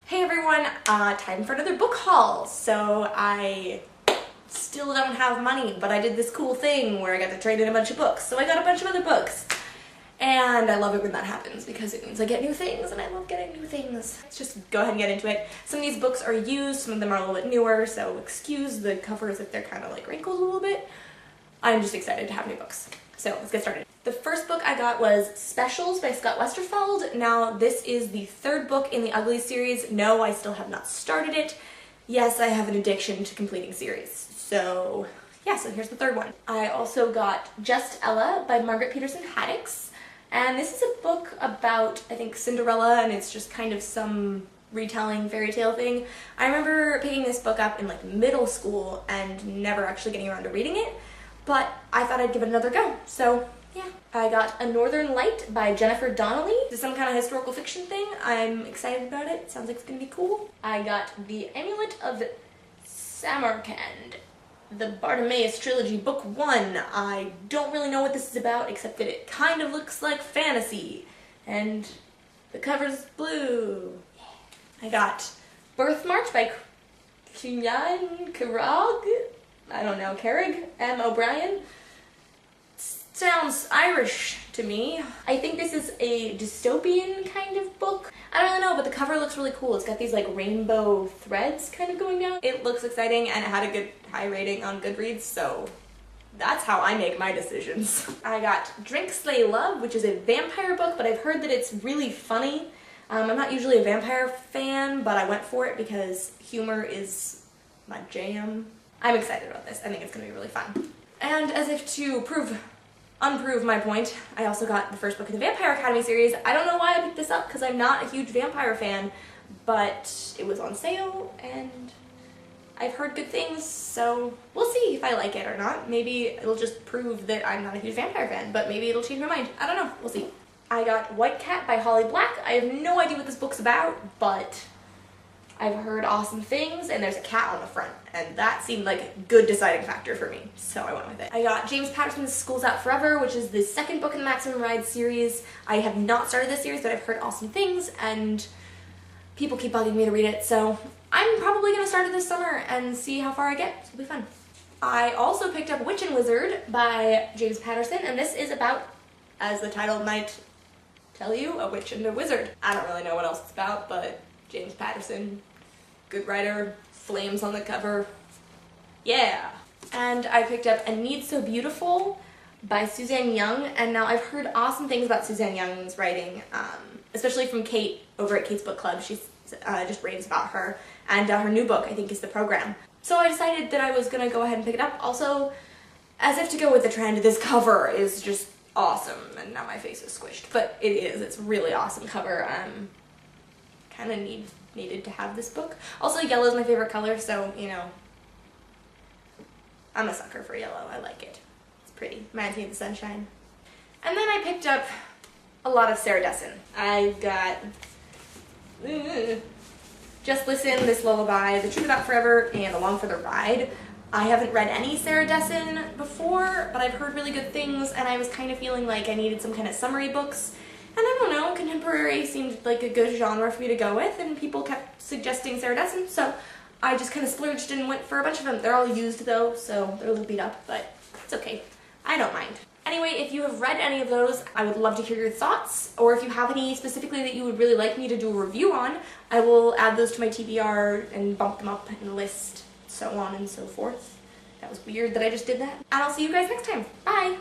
Hey everyone, time for another book haul. So I still don't have money, but I did this cool thing where I got to trade in a bunch of books. So I got a bunch of other books. And I love it when that happens because it means I get new things and I love getting new things. Let's just go ahead and get into it. Some of these books are used, some of them are a little bit newer, so excuse the covers if they're kind of like wrinkled a little bit. I'm just excited to have new books. So let's get started. The first book I got was Specials by Scott Westerfeld. Now this is the third book in the Ugly series. No, I still have not started it. Yes, I have an addiction to completing series. So yeah, so here's the third one. I also got Just Ella by Margaret Peterson Haddix. And this is a book about, I think, Cinderella, and it's just kind of some retelling fairy tale thing. I remember picking this book up in like middle school and never actually getting around to reading it, but I thought I'd give it another go. So yeah. I got A Northern Light by Jennifer Donnelly. This is some kind of historical fiction thing. I'm excited about it. Sounds like it's gonna be cool. I got The Amulet of Samarkand, the Bartimaeus Trilogy, Book 1. I don't really know what this is about, except that it kind of looks like fantasy, and the cover's blue. I got Birthmarch by Cian Carrag. I don't know, Carrig? M. O'Brien? Sounds Irish to me. I think this is a dystopian kind of book. I don't really know, but the cover looks really cool. It's got these like rainbow threads kind of going down. It looks exciting and it had a good high rating on Goodreads, so that's how I make my decisions. I got Drink, Slay, Love, which is a vampire book, but I've heard that it's really funny. I'm not usually a vampire fan, but I went for it because humor is my jam. I'm excited about this. I think it's gonna be really fun. And as if to unprove my point, I also got the first book in the Vampire Academy series. I don't know why I picked this up because I'm not a huge vampire fan, but it was on sale and I've heard good things, so we'll see if I like it or not. Maybe it'll just prove that I'm not a huge vampire fan, but maybe it'll change my mind. I don't know. We'll see. I got White Cat by Holly Black. I have no idea what this book's about, but I've heard awesome things, and there's a cat on the front, and that seemed like a good deciding factor for me, so I went with it. I got James Patterson's School's Out Forever, which is the second book in the Maximum Ride series. I have not started this series, but I've heard awesome things, and people keep bugging me to read it, so I'm probably going to start it this summer and see how far I get. It'll be fun. I also picked up Witch and Wizard by James Patterson, and this is about, as the title might tell you, a witch and a wizard. I don't really know what else it's about, but James Patterson, good writer, flames on the cover, yeah. And I picked up A Need So Beautiful by Suzanne Young, and now I've heard awesome things about Suzanne Young's writing, especially from Kate over at Kate's Book Club. She's just raves about her, and her new book, I think, is The Program. So I decided that I was gonna go ahead and pick it up. Also, as if to go with the trend, this cover is just awesome, and now my face is squished, but it is. It's a really awesome cover. Kind of needed to have this book. Also, yellow is my favorite color, so, you know, I'm a sucker for yellow. I like it. It's pretty. Reminds me of the sunshine. And then I picked up a lot of Sarah Dessen. I got Just Listen, This Lullaby, The Truth About Forever, and Along for the Ride. I haven't read any Sarah Dessen before, but I've heard really good things, and I was kind of feeling like I needed some kind of summary books. And I don't know, contemporary seemed like a good genre for me to go with, and people kept suggesting Sarah Dessen, so I just kind of splurged and went for a bunch of them. They're all used though, so they're a little beat up, but it's okay. I don't mind. Anyway, if you have read any of those, I would love to hear your thoughts, or if you have any specifically that you would really like me to do a review on, I will add those to my TBR and bump them up in the list, so on and so forth. That was weird that I just did that. And I'll see you guys next time. Bye!